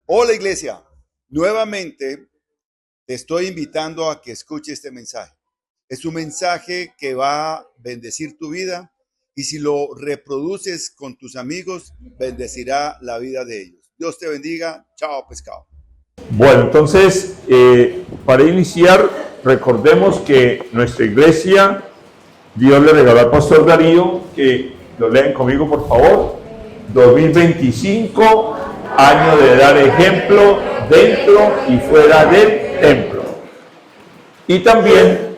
Hola iglesia, nuevamente te estoy invitando a que escuche este mensaje. Es un mensaje que va a bendecir tu vida y si lo reproduces con tus amigos, bendecirá la vida de ellos. Dios te bendiga. Chao, pescado. Bueno, entonces, para iniciar, recordemos que nuestra iglesia, Dios le regaló al pastor Darío, que lo leen conmigo por favor, 2025, año de dar ejemplo dentro y fuera del templo. Y también,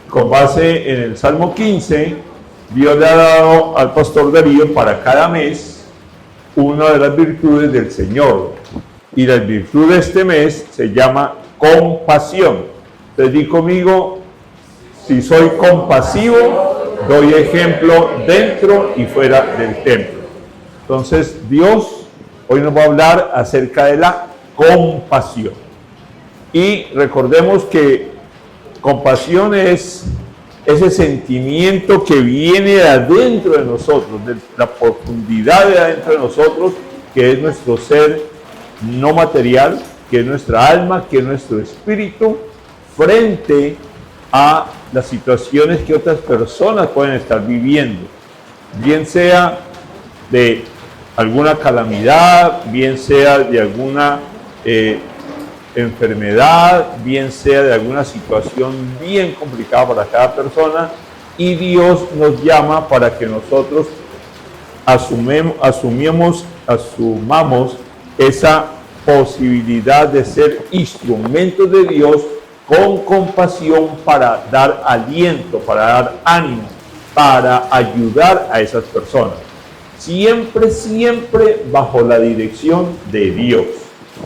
con base en el Salmo 15, Dios le ha dado al pastor Darío para cada mes una de las virtudes del Señor. Y la virtud de este mes se llama compasión. Entonces di conmigo, si soy compasivo, doy ejemplo dentro y fuera del templo. Entonces Dios hoy nos va a hablar acerca de la compasión. Y recordemos que compasión es ese sentimiento que viene de adentro de nosotros, de la profundidad de adentro de nosotros, que es nuestro ser no material, que es nuestra alma, que es nuestro espíritu, frente a las situaciones que otras personas pueden estar viviendo, bien sea de alguna calamidad, bien sea de alguna enfermedad, bien sea de alguna situación bien complicada para cada persona, y Dios nos llama para que nosotros asumamos esa posibilidad de ser instrumentos de Dios con compasión para dar aliento, para dar ánimo, para ayudar a esas personas. Siempre, siempre bajo la dirección de Dios,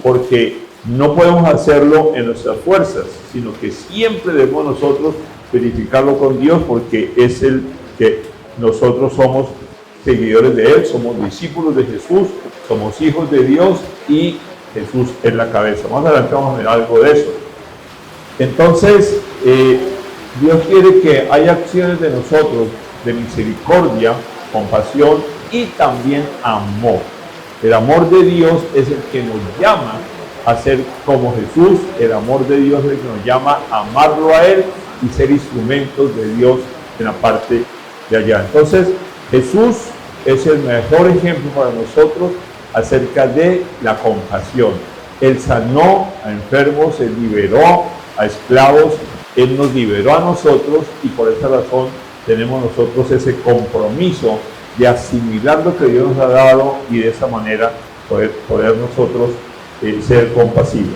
porque no podemos hacerlo en nuestras fuerzas, sino que siempre debemos nosotros verificarlo con Dios, porque es el que nosotros somos seguidores de Él, somos discípulos de Jesús, somos hijos de Dios y Jesús es la cabeza. Más adelante vamos a ver algo de eso. Entonces, Dios quiere que haya acciones de nosotros de misericordia, compasión y también amor. El amor de Dios es el que nos llama a ser como Jesús. El amor de Dios es el que nos llama a amarlo a Él y ser instrumentos de Dios en la parte de allá. Entonces, Jesús es el mejor ejemplo para nosotros acerca de la compasión. Él sanó a enfermos, Él liberó a esclavos, Él nos liberó a nosotros, y por esa razón tenemos nosotros ese compromiso de asimilar lo que Dios nos ha dado y de esa manera poder nosotros ser compasivos.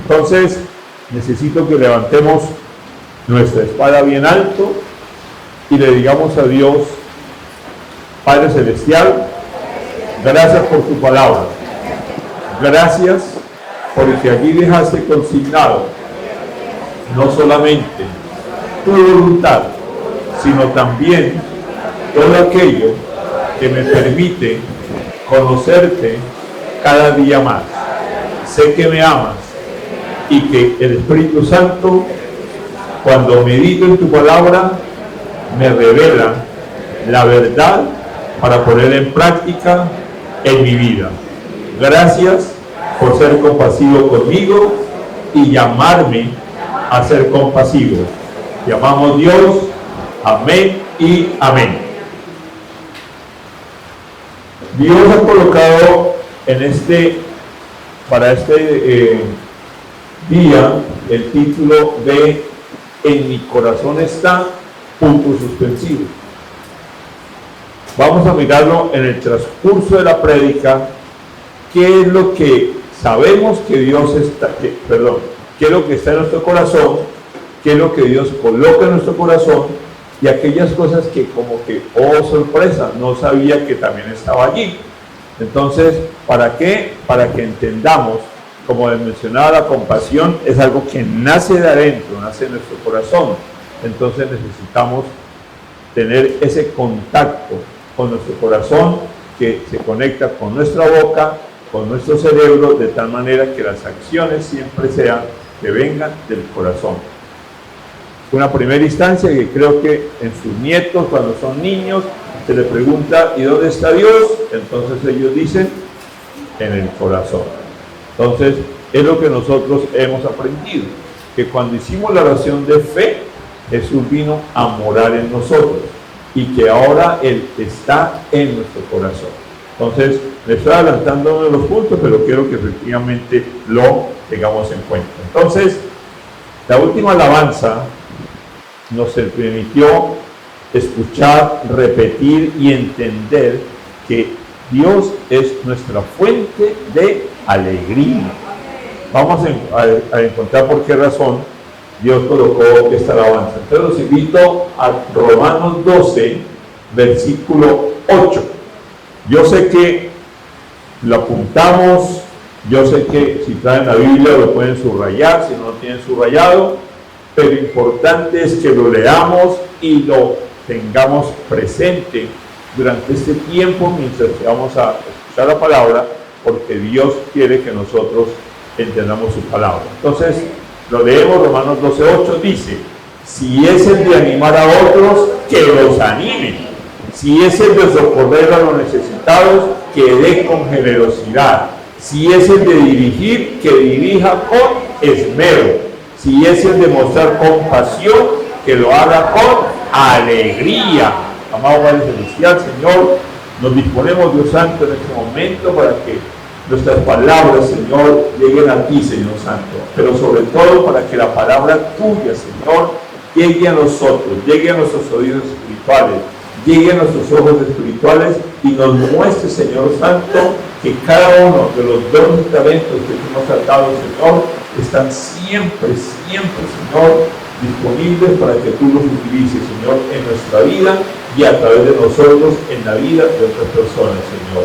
Entonces, necesito que levantemos nuestra espada bien alto y le digamos a Dios: Padre Celestial, gracias por tu palabra. Gracias porque aquí dejaste consignado no solamente tu voluntad, sino también todo aquello que me permite conocerte cada día más. Sé que me amas y que el Espíritu Santo, cuando medito en tu palabra, me revela la verdad para poner en práctica en mi vida. Gracias por ser compasivo conmigo y llamarme a ser compasivo. Te amamos, Dios. Amén y amén. Dios ha colocado para este día el título de En mi corazón está, punto suspensivo. Vamos a mirarlo en el transcurso de la prédica, qué es lo que sabemos que Dios está, qué es lo que está en nuestro corazón, qué es lo que Dios coloca en nuestro corazón, y aquellas cosas que como que, oh sorpresa, no sabía que también estaba allí. Entonces, ¿para qué? Para que entendamos, como mencionaba, la compasión es algo que nace de adentro, nace en nuestro corazón. Entonces necesitamos tener ese contacto con nuestro corazón, que se conecta con nuestra boca, con nuestro cerebro, de tal manera que las acciones siempre sean que vengan del corazón. Una primera instancia que creo que en sus nietos, cuando son niños, se les pregunta: ¿y dónde está Dios? Entonces ellos dicen: en el corazón. Entonces, es lo que nosotros hemos aprendido, que cuando hicimos la oración de fe, Jesús vino a morar en nosotros y que ahora Él está en nuestro corazón. Entonces, me estoy adelantando uno de los puntos, pero quiero que efectivamente lo tengamos en cuenta. Entonces, la última alabanza nos permitió escuchar, repetir y entender que Dios es nuestra fuente de alegría. Vamos a encontrar por qué razón Dios colocó esta alabanza. Entonces los invito a Romanos 12, versículo 8. Yo sé que lo apuntamos, yo sé que si traen la Biblia lo pueden subrayar, si no lo tienen subrayado, pero lo importante es que lo leamos y lo tengamos presente durante este tiempo mientras vamos a escuchar la palabra, porque Dios quiere que nosotros entendamos su palabra. Entonces, lo leemos. Romanos 12:8 dice: si es el de animar a otros, que los anime. Si es el de socorrer a los necesitados, que dé con generosidad. Si es el de dirigir, que dirija con esmero. Si es el de mostrar compasión, que lo haga con alegría. Amado Padre Celestial, Señor, nos disponemos, Dios Santo, en este momento para que nuestras palabras, Señor, lleguen a ti, Señor Santo, pero sobre todo para que la palabra tuya, Señor, llegue a nosotros, llegue a nuestros oídos espirituales, llegue a nuestros ojos espirituales y nos muestre, Señor Santo, que cada uno de los dones y talentos que tú nos has dado, Señor, están siempre, Señor, disponibles para que tú los utilices, Señor, en nuestra vida y a través de nosotros en la vida de otras personas, Señor.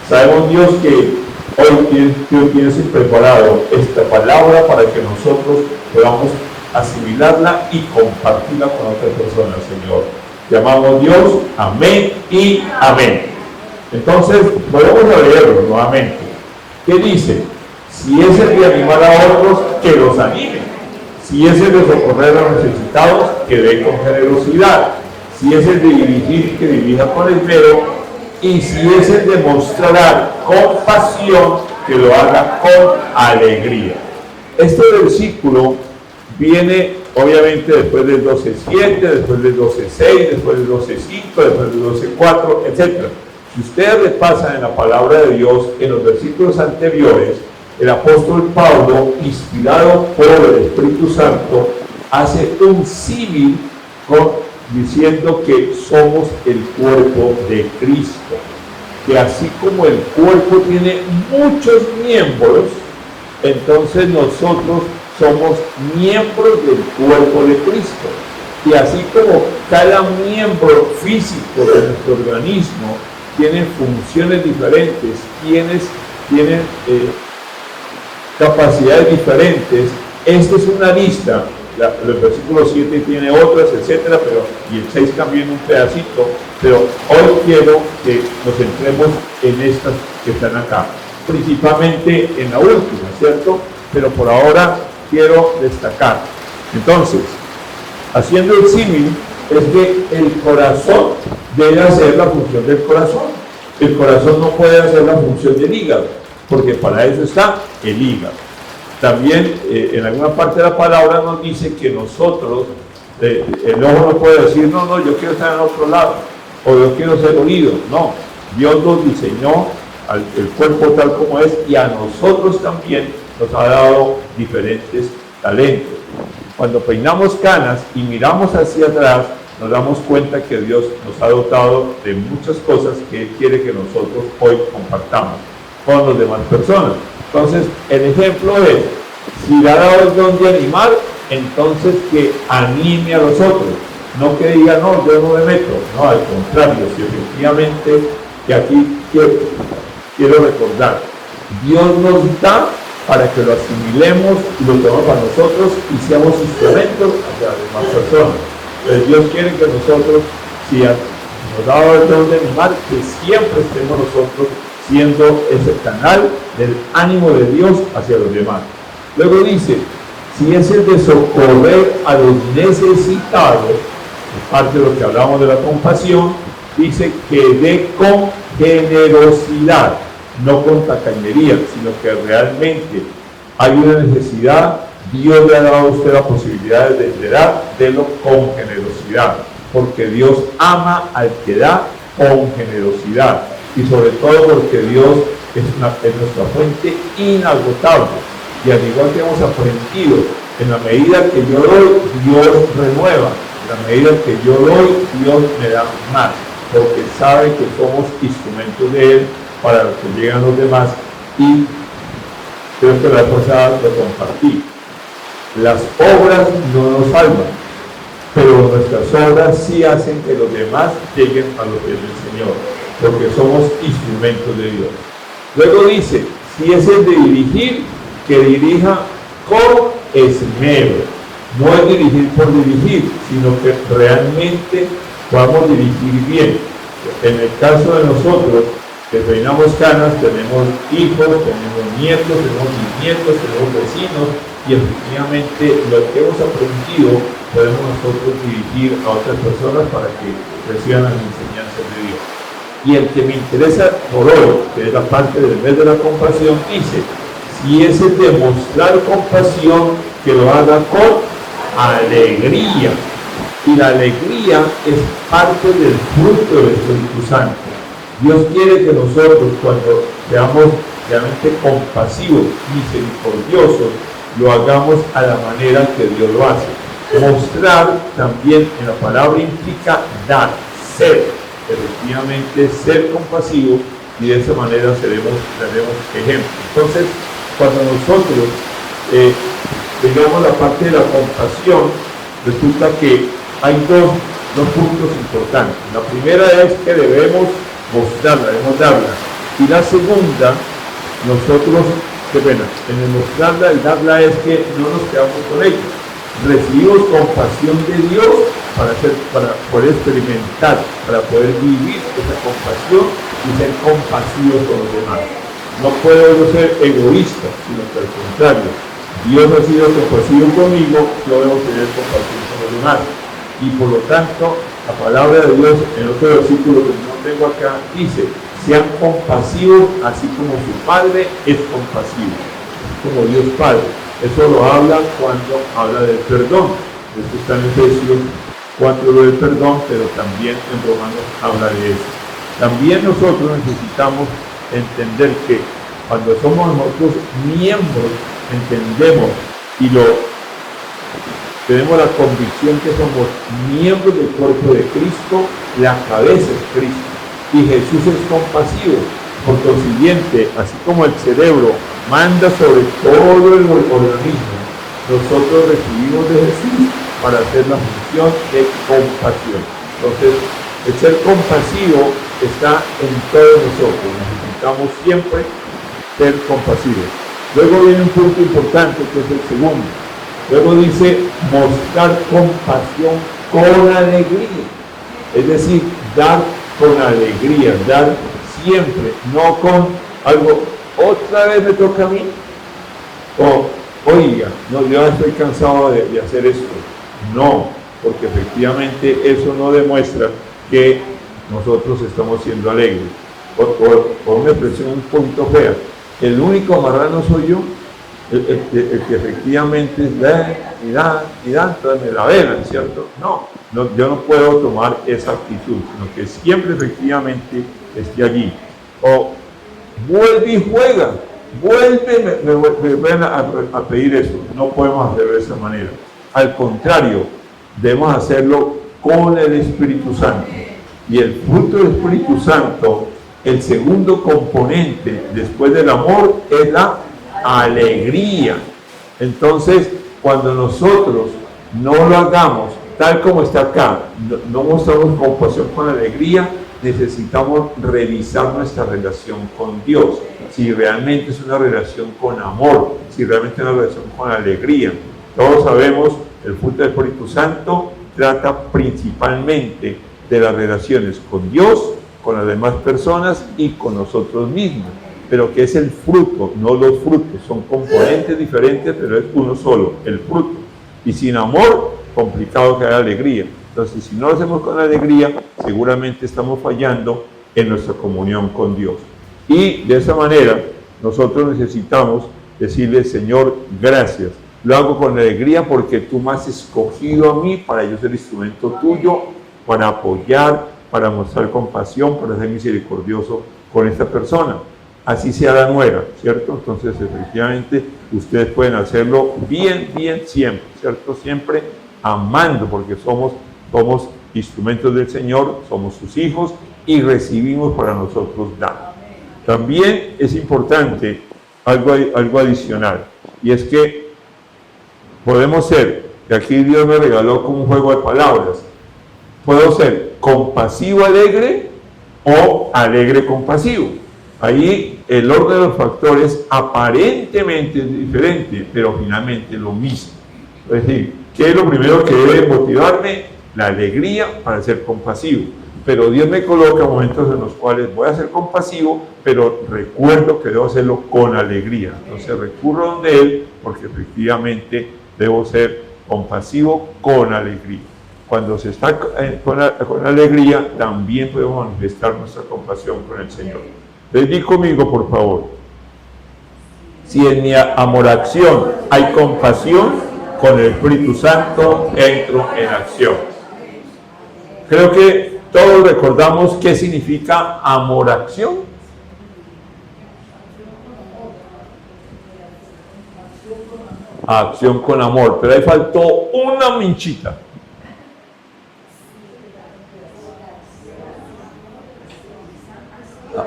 Sabemos, Dios, que hoy tú tienes preparado esta palabra para que nosotros podamos asimilarla y compartirla con otras personas, Señor. Te amamos, Dios. Amén y amén. Entonces, volvemos a leerlo nuevamente. ¿Qué dice? Si es el de animar a otros, que los anime. Si es el de socorrer a los necesitados, que dé con generosidad. Si es el de dirigir, que dirija con esmero. Y si es el de mostrar compasión, que lo haga con alegría. Este versículo viene obviamente después del 12:7, después del 12:6, después del 12:5, después del 12:4, etc. Si ustedes repasan en la palabra de Dios, en los versículos anteriores, el apóstol Pablo, inspirado por el Espíritu Santo, hace un símil diciendo que somos el cuerpo de Cristo, que así como el cuerpo tiene muchos miembros, entonces nosotros somos miembros del cuerpo de Cristo, y así como cada miembro físico de nuestro organismo tiene funciones diferentes, tienen capacidades diferentes. Esta es una lista. El versículo 7 tiene otras, etcétera, y el 6 cambia en un pedacito, pero hoy quiero que nos centremos en estas que están acá, principalmente en la última, ¿cierto? Pero por ahora quiero destacar. Entonces, haciendo el símil, es que el corazón debe hacer la función del corazón. El corazón no puede hacer la función del hígado, porque para eso está el hígado. También en alguna parte de la palabra nos dice que nosotros, el ojo no puede decir, no, yo quiero estar en otro lado, o yo quiero ser oído. No, Dios nos diseñó el cuerpo tal como es, y a nosotros también nos ha dado diferentes talentos. Cuando peinamos canas y miramos hacia atrás, nos damos cuenta que Dios nos ha dotado de muchas cosas que Él quiere que nosotros hoy compartamos con las demás personas. Entonces, el ejemplo es, si le ha dado el don de animar, entonces que anime a los otros, no que diga, no, yo no me meto. No, al contrario, si efectivamente, que aquí quiero recordar, Dios nos da para que lo asimilemos y lo tomemos para nosotros y seamos instrumentos hacia las demás personas. Entonces Dios quiere que nosotros, si nos ha dado el don de animar, que siempre estemos nosotros siendo ese canal del ánimo de Dios hacia los demás. Luego dice, si es el de socorrer a los necesitados, parte de lo que hablamos de la compasión, dice que dé con generosidad. no con tacañería, sino que realmente hay una necesidad. Dios le ha dado a usted la posibilidad de dar, délo con generosidad, porque Dios ama al que da con generosidad, y sobre todo porque Dios es nuestra fuente inagotable. Y al igual que hemos aprendido, en la medida que yo doy, Dios renueva. En la medida que yo doy, Dios me da más, porque sabe que somos instrumentos de Él para los que llegan los demás. Y creo que la pasada lo compartí. Las obras no nos salvan, pero nuestras obras sí hacen que los demás lleguen a los pies del Señor, porque somos instrumentos de Dios. Luego dice, si es el de dirigir, que dirija con esmero. No es dirigir por dirigir, sino que realmente podamos dirigir bien. En el caso de nosotros, que peinamos canas, tenemos hijos, tenemos nietos, tenemos bisnietos, tenemos vecinos, y efectivamente lo que hemos aprendido podemos nosotros dirigir a otras personas para que reciban las enseñanzas de Dios. Y el que me interesa por hoy, que es la parte del mes de la compasión, dice, si es el de mostrar compasión, que lo haga con alegría. Y la alegría es parte del fruto del Espíritu Santo. Dios quiere que nosotros, cuando seamos realmente compasivos, misericordiosos, lo hagamos a la manera que Dios lo hace. Mostrar también en la palabra implica dar, ser, efectivamente ser compasivo, y de esa manera seremos ejemplo. Entonces, cuando nosotros tengamos la parte de la compasión, resulta que hay dos puntos importantes. La primera es que debemos mostrarla, debemos darla. Y la segunda, nosotros, qué pena, en el mostrarla, el darla es que no nos quedamos con ella. Recibimos compasión de Dios para poder experimentar, para poder vivir esa compasión y ser compasivos con los demás. No puedo yo ser egoísta, sino que al contrario, Dios ha sido compasivo conmigo, yo debo tener compasión con los demás. Y por lo tanto, la palabra de Dios, en otro versículo que no tengo acá, dice, sean compasivos así como su Padre es compasivo, como Dios Padre. Eso lo habla cuando habla del perdón. Esto está en Efesios 4 lo del perdón, pero también en Romanos habla de eso. También nosotros necesitamos entender que cuando somos nosotros miembros, entendemos y tenemos la convicción que somos miembros del cuerpo de Cristo, la cabeza es Cristo. Y Jesús es compasivo. Por consiguiente, así como el cerebro manda sobre todo el organismo, nosotros recibimos de Jesús para hacer la función de compasión. Entonces, el ser compasivo está en todos nosotros. Necesitamos siempre ser compasivos. Luego viene un punto importante, que es el segundo. Luego dice, mostrar compasión con alegría. Es decir, dar con alegría, dar siempre, no con algo, otra vez me toca a mí, o oiga, no, yo estoy cansado de hacer esto. No, porque efectivamente eso no demuestra que nosotros estamos siendo alegres. Por una expresión un poquito fea, el único marrano soy yo, el que efectivamente da, entonces me la velan, ¿cierto? No, yo no puedo tomar esa actitud, sino que siempre efectivamente esté allí. O vuelve y juega, me van a pedir eso. No podemos hacerlo de esa manera. Al contrario, debemos hacerlo con el Espíritu Santo. Y el fruto del Espíritu Santo, el segundo componente después del amor, es la alegría. Entonces, cuando nosotros no lo hagamos tal como está acá, no mostramos compasión con alegría, necesitamos revisar nuestra relación con Dios. Si realmente es una relación con amor, si realmente es una relación con alegría. Todos sabemos, el fruto del Espíritu Santo trata principalmente de las relaciones con Dios, con las demás personas y con nosotros mismos. Pero que es el fruto, no los frutos. Son componentes diferentes, pero es uno solo, el fruto. Y sin amor, complicado que haya alegría. Entonces, si no lo hacemos con alegría, seguramente estamos fallando en nuestra comunión con Dios. Y de esa manera nosotros necesitamos decirle, Señor, gracias. Lo hago con alegría porque tú me has escogido a mí para yo ser instrumento tuyo, para apoyar, para mostrar compasión, para ser misericordioso con esta persona. Así sea la nuera, ¿cierto? Entonces, efectivamente, ustedes pueden hacerlo bien siempre, ¿cierto? Siempre amando, porque somos instrumentos del Señor, somos sus hijos y recibimos para nosotros dar. También es importante algo adicional, y es que podemos ser, que aquí Dios me regaló como un juego de palabras, puedo ser compasivo alegre o alegre compasivo. Ahí el orden de los factores aparentemente es diferente, pero finalmente lo mismo. Es decir, ¿qué es lo primero que debe motivarme? La alegría para ser compasivo. Pero Dios me coloca momentos en los cuales voy a ser compasivo, pero recuerdo que debo hacerlo con alegría. Entonces recurro donde Él, porque efectivamente debo ser compasivo con alegría. Cuando se está con alegría, también podemos manifestar nuestra compasión con el Señor. Les di conmigo, por favor. Si en mi amor-acción hay compasión, con el Espíritu Santo entro en acción. Creo que todos recordamos qué significa amor-acción. Acción con amor, pero ahí faltó una minchita.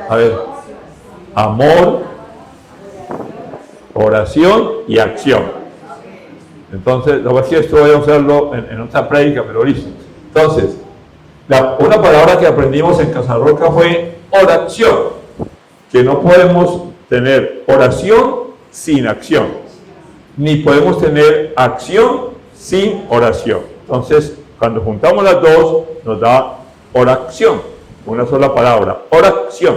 A ver, amor, oración y acción. Entonces, lo que pasa es que esto voy a usarlo en otra prédica, pero listo. Entonces, una palabra que aprendimos en Casarroca fue oración, que no podemos tener oración sin acción, ni podemos tener acción sin oración. Entonces, cuando juntamos las dos, nos da oración, una sola palabra, oración.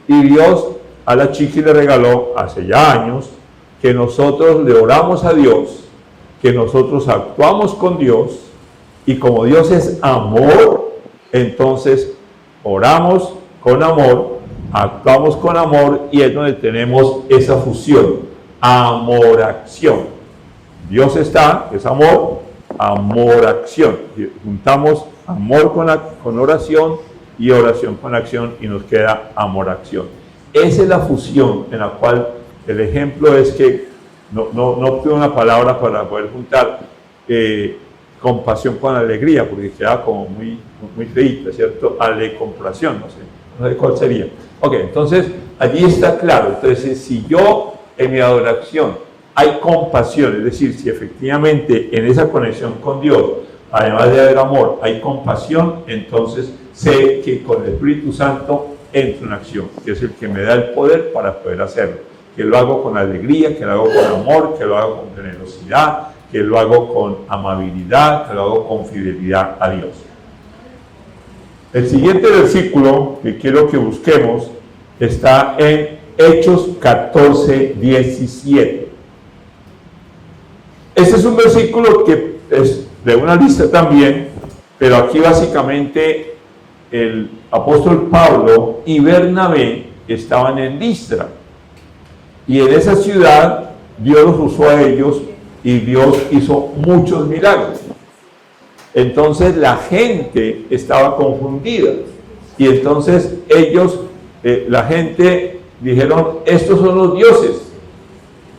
Y Dios a la chiqui le regaló hace ya años que nosotros le oramos a Dios, que nosotros actuamos con Dios, y como Dios es amor, entonces oramos con amor, actuamos con amor, y es donde tenemos esa fusión, amor-acción. Dios está, es amor, amor-acción. Juntamos amor con oración y oración con acción y nos queda amor-acción. Esa es la fusión en la cual el ejemplo es que no tengo una palabra para poder juntar compasión con alegría, porque queda como muy feíta, ¿cierto? Alecompasión, no sé cuál sería. Ok, entonces allí está claro. Entonces, si yo en mi adoración hay compasión, es decir, si efectivamente en esa conexión con Dios, además de haber amor, hay compasión, entonces sé que con el Espíritu Santo entro en acción, que es el que me da el poder para poder hacerlo, que lo hago con alegría, que lo hago con amor, que lo hago con generosidad, que lo hago con amabilidad, que lo hago con fidelidad a Dios. El siguiente versículo que quiero que busquemos está en Hechos 14, 17. Este es un versículo que es de una lista también, pero aquí básicamente el apóstol Pablo y Bernabé estaban en Listra, y en esa ciudad Dios los usó a ellos y Dios hizo muchos milagros. Entonces la gente estaba confundida, y entonces ellos, la gente dijeron, estos son los dioses,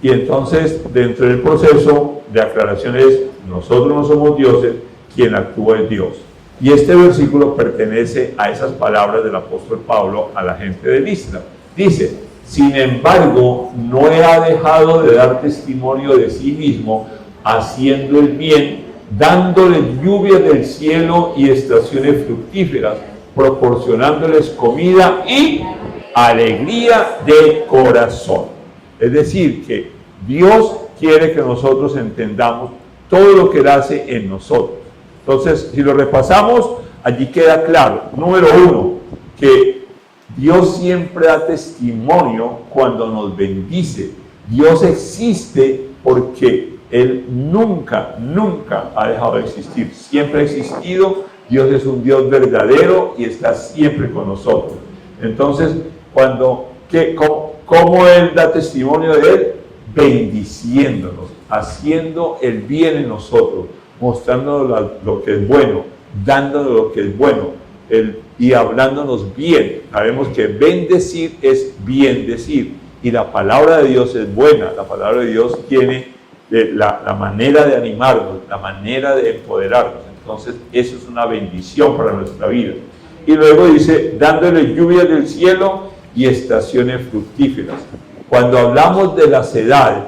y entonces dentro del proceso de aclaración es, nosotros no somos dioses, quien actúa es Dios. Y este versículo pertenece a esas palabras del apóstol Pablo a la gente de Listra. Dice, sin embargo, no ha dejado de dar testimonio de sí mismo, haciendo el bien, dándoles lluvia del cielo y estaciones fructíferas, proporcionándoles comida y alegría de corazón. Es decir, que Dios quiere que nosotros entendamos todo lo que Él hace en nosotros. Entonces, si lo repasamos, allí queda claro, número uno, que Dios siempre da testimonio cuando nos bendice. Dios existe porque Él nunca ha dejado de existir. Siempre ha existido. Dios es un Dios verdadero y está siempre con nosotros. Entonces, cuando ¿Cómo Él da testimonio de Él? Bendiciéndonos, haciendo el bien en nosotros, mostrándonos lo que es bueno, dándonos lo que es bueno y hablándonos bien. Sabemos que bendecir es bien decir, y la palabra de Dios es buena. La palabra de Dios tiene la manera de animarnos, la manera de empoderarnos. Entonces eso es una bendición para nuestra vida. Y luego dice, dándole lluvia del cielo y estaciones fructíferas. Cuando hablamos de las edades,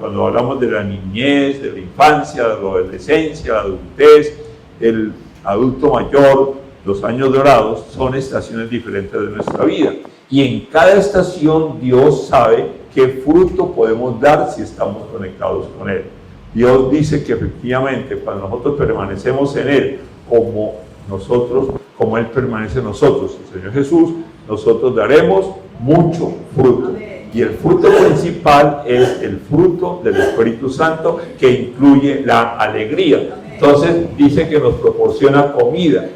cuando hablamos de la niñez, de la infancia, de la adolescencia, la adultez, el adulto mayor, los años dorados, son estaciones diferentes de nuestra vida. Y en cada estación Dios sabe qué fruto podemos dar si estamos conectados con Él. Dios dice que efectivamente cuando nosotros permanecemos en Él, como Él permanece en nosotros, el Señor Jesús, nosotros daremos mucho fruto. Y el fruto principal es el fruto del Espíritu Santo, que incluye la alegría. Entonces dice que nos proporciona comida.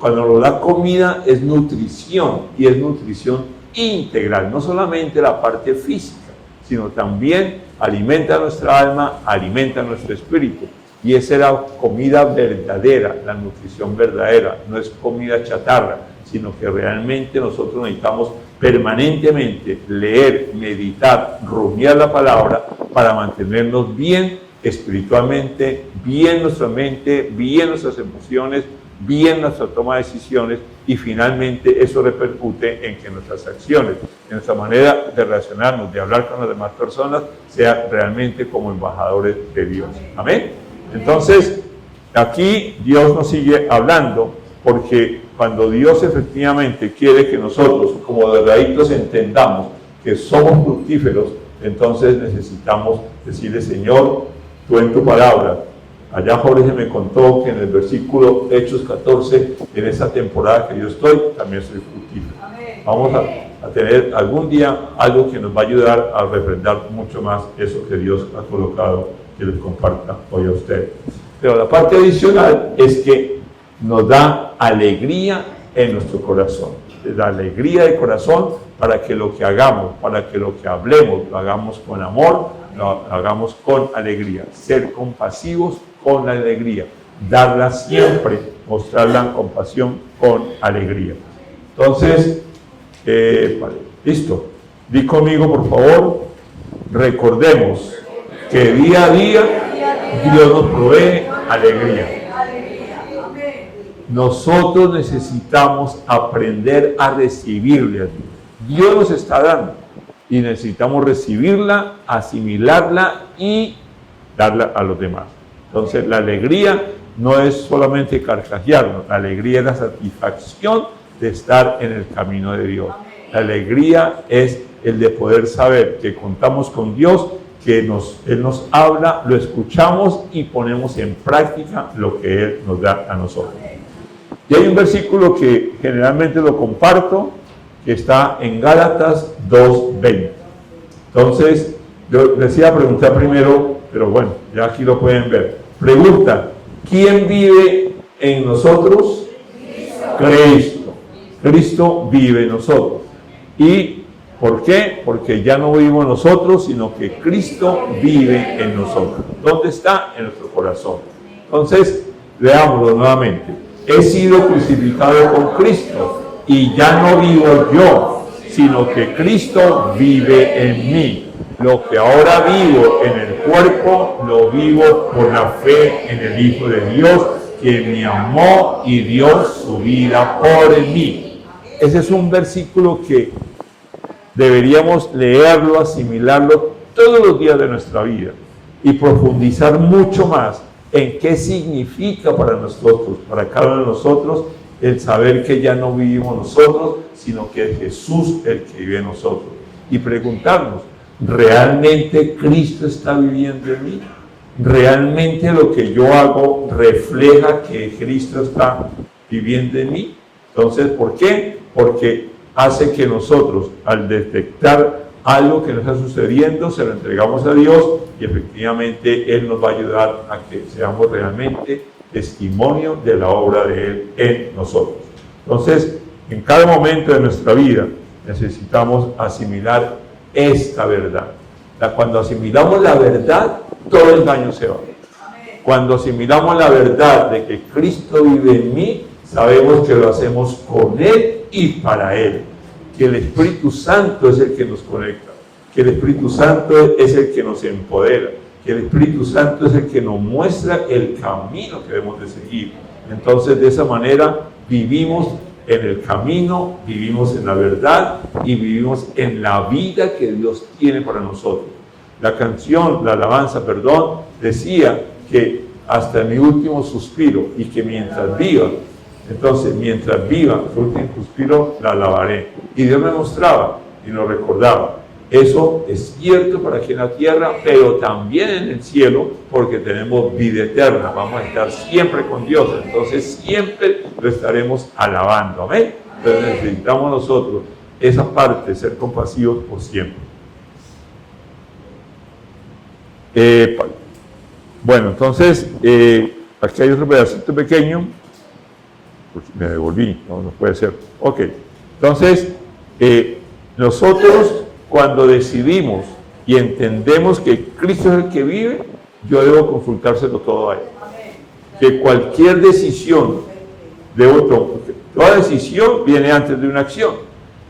Cuando nos da comida es nutrición, y es nutrición integral, no solamente la parte física, sino también alimenta nuestra alma, alimenta nuestro espíritu. Y esa es la comida verdadera, la nutrición verdadera, no es comida chatarra, sino que realmente nosotros necesitamos permanentemente leer, meditar, rumiar la palabra para mantenernos bien espiritualmente, bien nuestra mente, bien nuestras emociones, bien nuestra toma de decisiones, y finalmente eso repercute en que nuestras acciones, en nuestra manera de relacionarnos, de hablar con las demás personas, sea realmente como embajadores de Dios. Amén. Entonces, aquí Dios nos sigue hablando, porque cuando Dios efectivamente quiere que nosotros, como delgaditos, entendamos que somos fructíferos, entonces necesitamos decirle, Señor, tú en tu palabra. Allá Jorge me contó que en el versículo Hechos 14, en esa temporada que yo estoy, también soy fructífero. Vamos a tener algún día algo que nos va a ayudar a refrendar mucho más eso que Dios ha colocado, que les comparta hoy a ustedes. Pero la parte adicional es que nos da alegría en nuestro corazón. La alegría de corazón para que lo que hagamos, para que lo que hablemos, lo hagamos con amor, lo hagamos con alegría. Ser compasivos con alegría. Darla siempre, mostrar la compasión con alegría. Entonces, vale, listo. Di conmigo, por favor. Recordemos que día a día Dios nos provee alegría. Nosotros necesitamos aprender a recibirle a Dios. Dios nos está dando y necesitamos recibirla, asimilarla y darla a los demás. Entonces la alegría no es solamente carcajearnos, la alegría es la satisfacción de estar en el camino de Dios. La alegría es el de poder saber que contamos con Dios, que Él nos habla, lo escuchamos y ponemos en práctica lo que Él nos da a nosotros. Y hay un versículo que generalmente lo comparto, que está en Gálatas 2:20. Entonces, yo les iba a preguntar primero, pero bueno, ya aquí lo pueden ver. Pregunta, ¿quién vive en nosotros? Cristo. Cristo vive en nosotros. ¿Y por qué? Porque ya no vivimos nosotros, sino que Cristo vive en nosotros. ¿Dónde está? En nuestro corazón. Entonces, leámoslo nuevamente. He sido crucificado con Cristo y ya no vivo yo, sino que Cristo vive en mí. Lo que ahora vivo en el cuerpo, lo vivo por la fe en el Hijo de Dios, que me amó y dio su vida por mí. Ese es un versículo que deberíamos leerlo, asimilarlo todos los días de nuestra vida y profundizar mucho más en qué significa para nosotros, para cada uno de nosotros, el saber que ya no vivimos nosotros, sino que es Jesús el que vive en nosotros. Y preguntarnos, ¿realmente Cristo está viviendo en mí? ¿Realmente lo que yo hago refleja que Cristo está viviendo en mí? Entonces, ¿por qué? Porque hace que nosotros, al detectar algo que nos está sucediendo, se lo entregamos a Dios y efectivamente Él nos va a ayudar a que seamos realmente testimonio de la obra de Él en nosotros. Entonces, en cada momento de nuestra vida, necesitamos asimilar esta verdad. Cuando asimilamos la verdad, todo el daño se va. Cuando asimilamos la verdad de que Cristo vive en mí, sabemos que lo hacemos con Él y para Él. Que el Espíritu Santo es el que nos conecta. Que el Espíritu Santo es el que nos empodera. Que el Espíritu Santo es el que nos muestra el camino que debemos de seguir. Entonces, de esa manera, vivimos en el camino, vivimos en la verdad y vivimos en la vida que Dios tiene para nosotros. La canción, la alabanza, perdón, decía que hasta mi último suspiro y que mientras viva, entonces mientras viva, su último suspiro la alabaré. Y Dios me mostraba y nos recordaba. Eso es cierto para aquí en la tierra, pero también en el cielo, porque tenemos vida eterna. Vamos a estar siempre con Dios, entonces siempre lo estaremos alabando. Amén. Entonces necesitamos nosotros esa parte, ser compasivos por siempre. Bueno, entonces, aquí hay otro pedacito pequeño, porque me devolví, no puede ser. Ok, entonces, nosotros cuando decidimos y entendemos que Cristo es el que vive, yo debo consultárselo todo a Él. Que cualquier decisión debo tomar, toda decisión viene antes de una acción.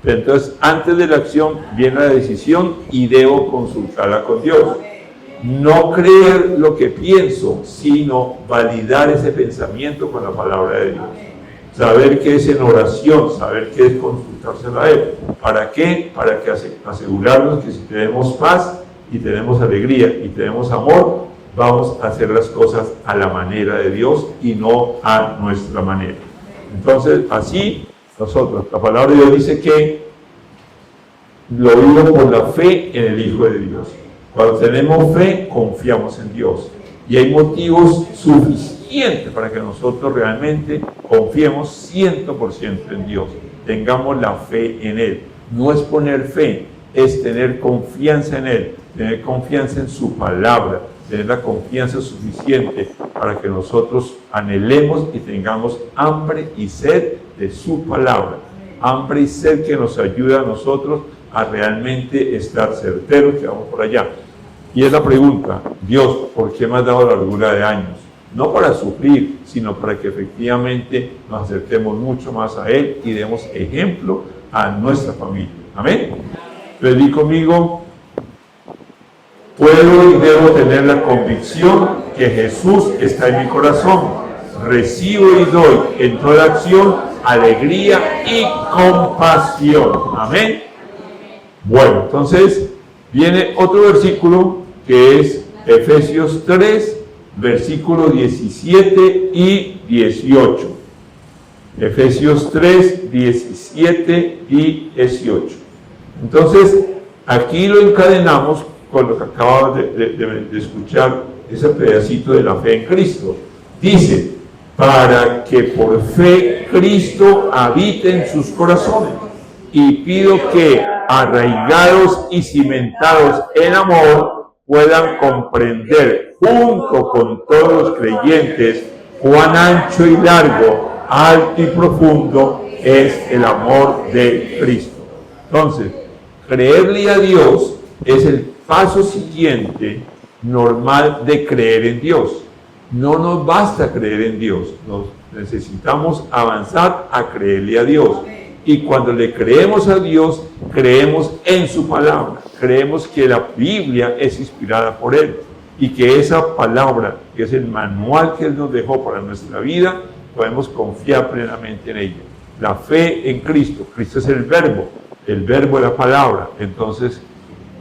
Entonces, antes de la acción viene la decisión y debo consultarla con Dios. No creer lo que pienso, sino validar ese pensamiento con la palabra de Dios. Saber qué es en oración, saber qué es consultárselo a Él. ¿Para qué? Para que asegurarnos que si tenemos paz y tenemos alegría y tenemos amor, vamos a hacer las cosas a la manera de Dios y no a nuestra manera. Entonces, así nosotros, la palabra de Dios dice que lo vivo por la fe en el Hijo de Dios. Cuando tenemos fe, confiamos en Dios. Y hay motivos suficientes para que nosotros realmente confiemos 100% en Dios. Tengamos la fe en Él. No es poner fe, es tener confianza en Él, tener confianza en su palabra, tener la confianza suficiente para que nosotros anhelemos y tengamos hambre y sed de su palabra. Hambre y sed que nos ayuda a nosotros a realmente estar certeros que vamos por allá. Y es la pregunta, Dios, ¿por qué me has dado largura de años? No para sufrir, sino para que efectivamente nos acerquemos mucho más a Él y demos ejemplo a nuestra familia. Amén. Entonces di conmigo, puedo y debo tener la convicción que Jesús está en mi corazón. Recibo y doy en toda acción alegría y compasión. Amén. Bueno, entonces viene otro versículo que es Efesios 3, versículos 17 y 18. Efesios 3, 17 y 18. Entonces, aquí lo encadenamos con lo que acabamos de escuchar, ese pedacito de la fe en Cristo. Dice, para que por fe Cristo habite en sus corazones. Y pido que, arraigados y cimentados en amor, puedan comprender junto con todos los creyentes cuán ancho y largo, alto y profundo es el amor de Cristo. Entonces, creerle a Dios es el paso siguiente normal de creer en Dios. No nos basta creer en Dios, necesitamos avanzar a creerle a Dios. Y cuando le creemos a Dios, creemos en su palabra. Creemos que la Biblia es inspirada por Él. Y que esa palabra, que es el manual que Él nos dejó para nuestra vida, podemos confiar plenamente en ella. La fe en Cristo. Cristo es el verbo es la palabra. Entonces,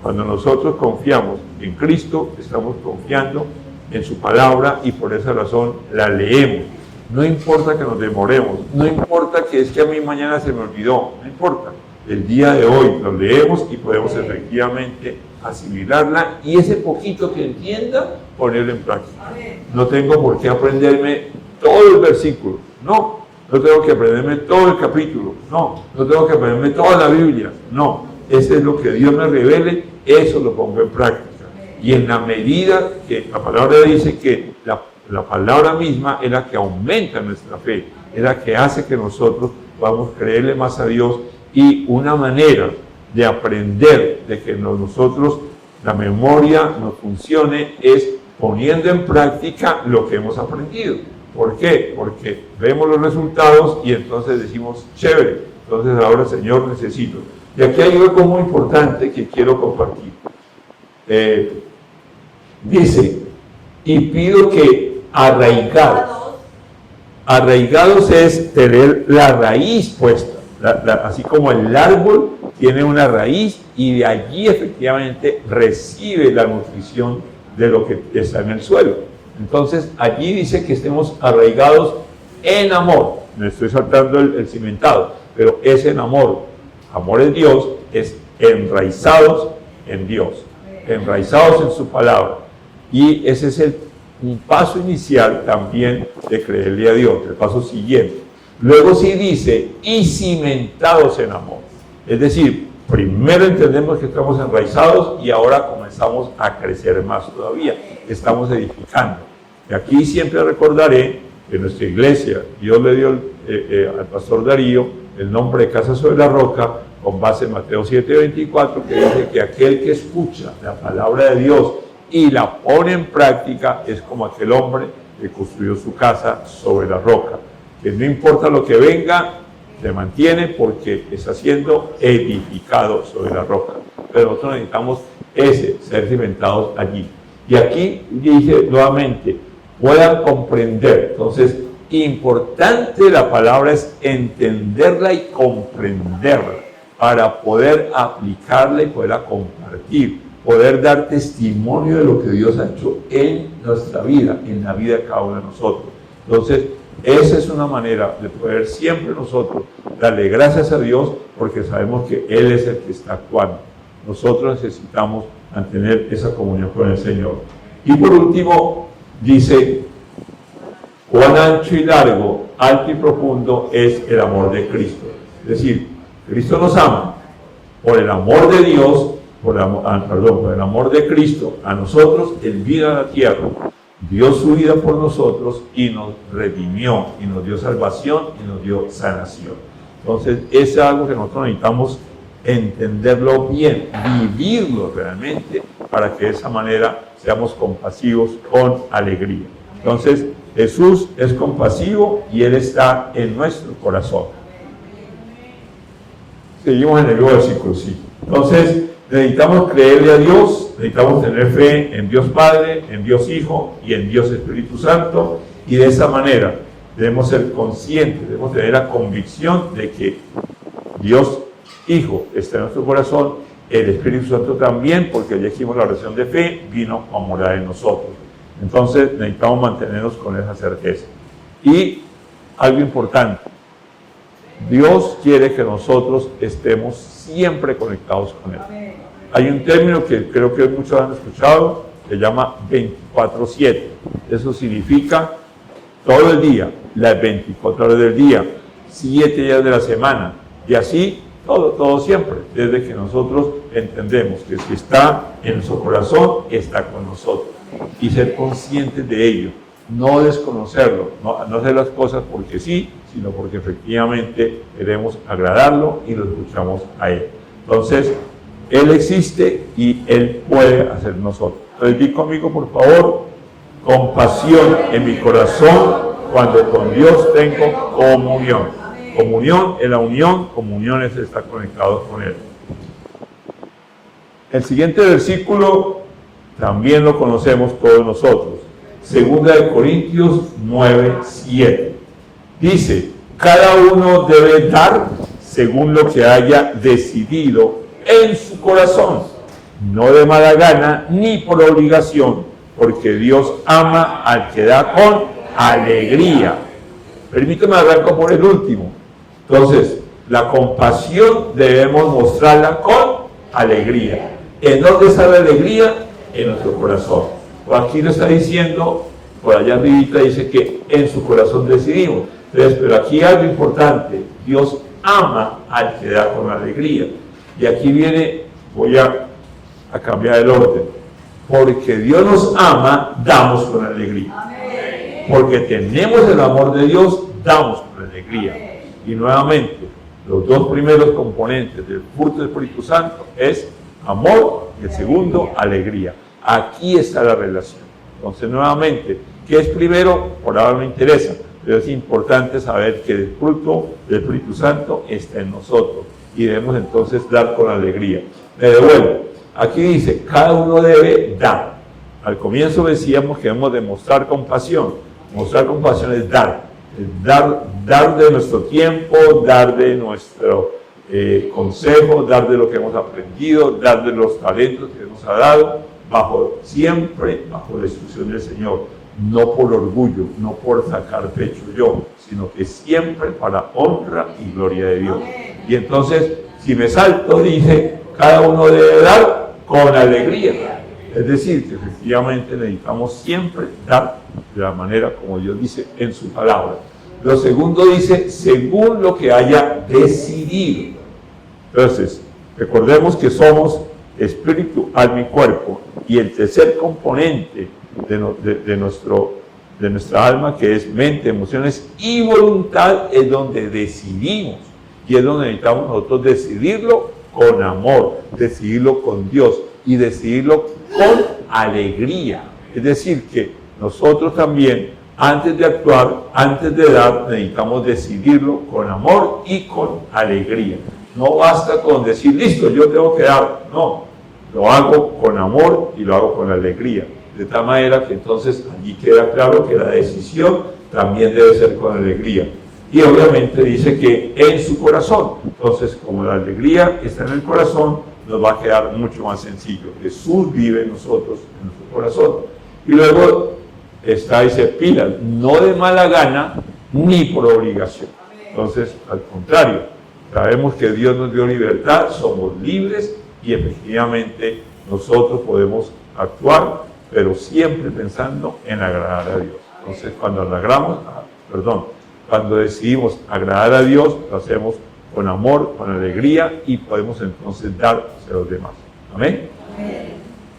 cuando nosotros confiamos en Cristo, estamos confiando en su palabra y por esa razón la leemos. No importa que nos demoremos, no importa que es que a mí mañana se me olvidó, no importa. El día de hoy lo leemos y podemos efectivamente asimilarla y ese poquito que entienda, ponerlo en práctica. No tengo por qué aprenderme todo el versículo, no tengo que aprenderme todo el capítulo, no tengo que aprenderme toda la Biblia, no. Ese es lo que Dios me revele, eso lo pongo en práctica. Y en la medida que la palabra dice que la palabra misma es la que aumenta nuestra fe, es la que hace que nosotros podamos creerle más a Dios Y una manera de aprender, de que nosotros la memoria nos funcione, es poniendo en práctica lo que hemos aprendido. ¿Por qué? Porque vemos los resultados y entonces decimos, chévere, entonces ahora, Señor, necesito. Y aquí hay algo muy importante que quiero compartir. Dice, y pido que arraigados es tener la raíz puesta, así como el árbol tiene una raíz y de allí efectivamente recibe la nutrición de lo que está en el suelo. Entonces allí dice que estemos arraigados en amor. Me estoy saltando el cimentado, pero es en amor. Amor en Dios es enraizados en Dios, enraizados en su palabra. Y ese es un paso inicial también de creerle a Dios, el paso siguiente. Luego sí dice, y cimentados en amor. Es decir, primero entendemos que estamos enraizados y ahora comenzamos a crecer más todavía. Estamos edificando. Y aquí siempre recordaré que nuestra iglesia, Dios le dio al pastor Darío el nombre de Casa sobre la Roca, con base en Mateo 7:24, que dice que aquel que escucha la palabra de Dios y la pone en práctica es como aquel hombre que construyó su casa sobre la roca, que no importa lo que venga, se mantiene porque está siendo edificado sobre la roca. Pero nosotros necesitamos ser cimentados allí. Y aquí dice nuevamente, puedan comprender. Entonces, importante la palabra es entenderla y comprenderla para poder aplicarla y poderla compartir, poder dar testimonio de lo que Dios ha hecho en nuestra vida, en la vida de cada uno de nosotros. Entonces, esa es una manera de poder siempre nosotros darle gracias a Dios porque sabemos que Él es el que está actuando. Nosotros necesitamos mantener esa comunión con el Señor. Y por último, dice, cuán ancho y largo, alto y profundo es el amor de Cristo. Es decir, Cristo nos ama por el amor de Dios, por el amor de Cristo a nosotros. Él vino a la tierra, dio su vida por nosotros y nos redimió, y nos dio salvación y nos dio sanación. Entonces, es algo que nosotros necesitamos entenderlo bien, vivirlo realmente, para que de esa manera seamos compasivos con alegría. Entonces, Jesús es compasivo y Él está en nuestro corazón. Seguimos en el versículo 5. Entonces, necesitamos creerle a Dios, necesitamos tener fe en Dios Padre, en Dios Hijo y en Dios Espíritu Santo, y de esa manera debemos ser conscientes, debemos tener la convicción de que Dios Hijo está en nuestro corazón, el Espíritu Santo también, porque ya dijimos la oración de fe, vino a morar en nosotros. Entonces necesitamos mantenernos con esa certeza. Y algo importante, Dios quiere que nosotros estemos siempre conectados con Él. Hay un término que creo que muchos han escuchado, se llama 24/7. Eso significa todo el día, las 24 horas del día, 7 días de la semana, y así todo siempre, desde que nosotros entendemos que si está en nuestro corazón, está con nosotros. Y ser conscientes de ello, no desconocerlo, no hacer las cosas porque sí, sino porque efectivamente queremos agradarlo y lo escuchamos a Él. Entonces, Él existe y Él puede hacer nosotros. Entonces, di conmigo, por favor, compasión en mi corazón cuando con Dios tengo comunión. Comunión es la unión, comunión es estar conectados con Él. El siguiente versículo también lo conocemos todos nosotros. 2 Corintios 9:7. Dice, cada uno debe dar según lo que haya decidido en su corazón, no de mala gana ni por obligación, porque Dios ama al que da con alegría. Permítame arrancar por el último. Entonces, la compasión debemos mostrarla con alegría. ¿En dónde está la alegría? En nuestro corazón. Por aquí lo está diciendo, por allá arribita dice que en su corazón decidimos. Entonces, pero aquí hay algo importante, Dios ama al que da con alegría. Y aquí viene, voy a cambiar el orden. Porque Dios nos ama, damos con alegría. Porque tenemos el amor de Dios, damos con alegría. Y nuevamente, Los dos primeros componentes del fruto del Espíritu Santo es amor y el segundo, alegría. Aquí está la relación. Entonces, nuevamente, ¿qué es primero? Por ahora no interesa, pero es importante saber que el fruto del Espíritu Santo está en nosotros y debemos entonces dar con alegría. Me devuelvo. Aquí dice, cada uno debe dar. Al comienzo decíamos que debemos demostrar compasión. Mostrar compasión es dar. Dar de nuestro tiempo, dar de nuestro consejo, dar de lo que hemos aprendido, dar de los talentos que nos ha dado, siempre bajo la instrucción del Señor, no por orgullo, no por sacar pecho yo, sino que siempre para honra y gloria de Dios. Y entonces, si me salto, dice, cada uno debe dar con alegría. Es decir, que efectivamente necesitamos siempre dar de la manera como Dios dice en su palabra. Lo segundo dice, según lo que haya decidido. Entonces, recordemos que somos espíritu, alma y cuerpo. Y el tercer componente de nuestra alma, que es mente, emociones y voluntad, es donde decidimos. Y es donde necesitamos nosotros decidirlo con amor, decidirlo con Dios y decidirlo con alegría. Es decir, que nosotros también, antes de actuar, antes de dar, necesitamos decidirlo con amor y con alegría. No basta con decir, listo, yo tengo que dar. No, lo hago con amor y lo hago con alegría. De tal manera que entonces allí queda claro que la decisión también debe ser con alegría. Y obviamente dice que en su corazón. Entonces, como la alegría está en el corazón, nos va a quedar mucho más sencillo. Jesús vive en nosotros, en nuestro corazón. Y luego dice pilas, no de mala gana ni por obligación. Entonces, al contrario, sabemos que Dios nos dio libertad, somos libres y efectivamente nosotros podemos actuar, pero siempre pensando en agradar a Dios. Entonces, cuando decidimos agradar a Dios, lo hacemos con amor, con alegría y podemos entonces dar hacia los demás. ¿Amén?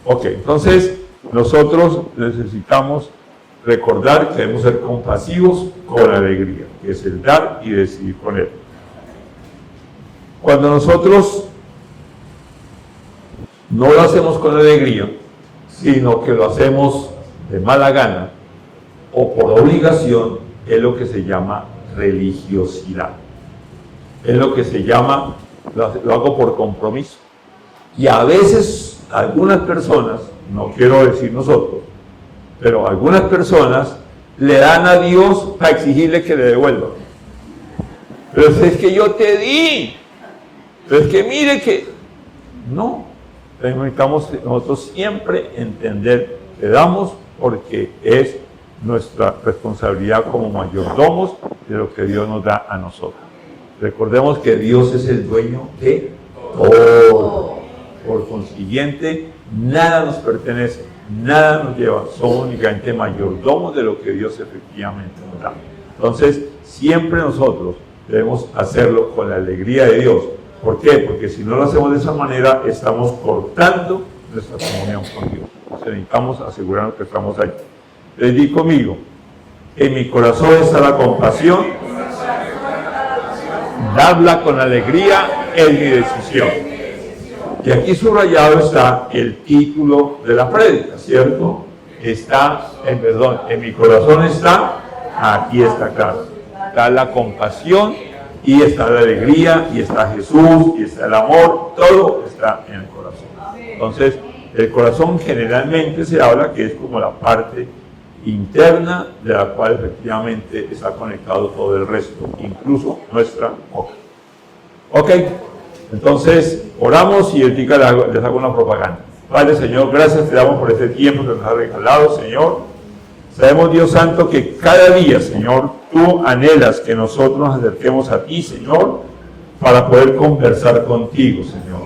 Ok, entonces nosotros necesitamos recordar que debemos ser compasivos con alegría, que es el dar y decidir con él. Cuando nosotros no lo hacemos con alegría, sino que lo hacemos de mala gana o por obligación, es lo que se llama religiosidad. Es lo que se llama, lo hago por compromiso. Y a veces algunas personas, no quiero decir nosotros, pero algunas personas le dan a Dios para exigirle que le devuelva. Pero es que yo te di, pero es que mire que... No, necesitamos nosotros siempre entender que damos porque es nuestra responsabilidad como mayordomos de lo que Dios nos da a nosotros. Recordemos que Dios es el dueño de todo. Por consiguiente, nada nos pertenece, nada nos lleva. Somos únicamente mayordomos de lo que Dios efectivamente nos da. Entonces, siempre nosotros debemos hacerlo con la alegría de Dios. ¿Por qué? Porque si no lo hacemos de esa manera, estamos cortando nuestra comunión con Dios. Entonces, necesitamos asegurarnos que estamos ahí. Les di conmigo, en mi corazón está la compasión, dadla con alegría es mi decisión. Y aquí subrayado está el título de la prédica, ¿cierto? En mi corazón está, aquí está claro. Está la compasión y está la alegría y está Jesús y está el amor, todo está en el corazón. Entonces, el corazón generalmente se habla que es como la parte interna de la cual efectivamente está conectado todo el resto, incluso nuestra boca. Ok, entonces oramos y ahorita les hago una propaganda. Padre, Señor, gracias te damos por este tiempo que nos has regalado, Señor. Sabemos, Dios Santo, que cada día, Señor, tú anhelas que nosotros nos acerquemos a ti, Señor, para poder conversar contigo, Señor.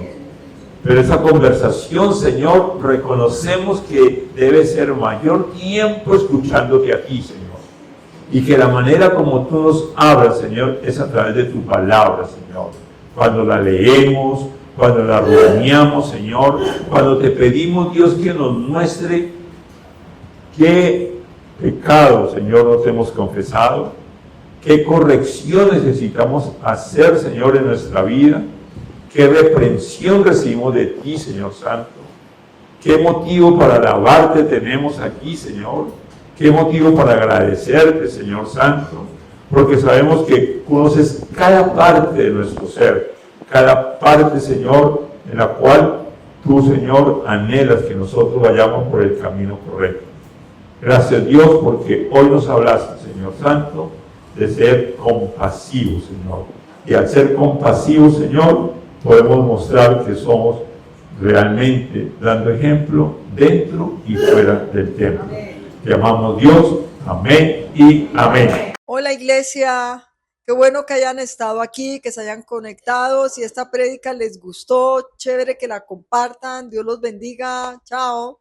Pero esa conversación, Señor, reconocemos que debe ser mayor tiempo escuchándote a ti, Señor. Y que la manera como tú nos hablas, Señor, es a través de tu palabra, Señor. Cuando la leemos, cuando la rumiamos, Señor, cuando te pedimos, Dios, que nos muestre qué pecado, Señor, nos hemos confesado, qué corrección necesitamos hacer, Señor, en nuestra vida, qué reprensión recibimos de ti, Señor Santo, qué motivo para alabarte tenemos aquí, Señor, qué motivo para agradecerte, Señor Santo, porque sabemos que conoces cada parte de nuestro ser, cada parte, Señor, en la cual tú, Señor, anhelas que nosotros vayamos por el camino correcto. Gracias, Dios, porque hoy nos hablaste, Señor Santo, de ser compasivos, Señor. Y al ser compasivos, Señor, podemos mostrar que somos realmente dando ejemplo dentro y fuera del templo. Te amamos, Dios. Amén y amén. Hola, iglesia. Qué bueno que hayan estado aquí, que se hayan conectado. Si esta prédica les gustó, chévere que la compartan. Dios los bendiga. Chao.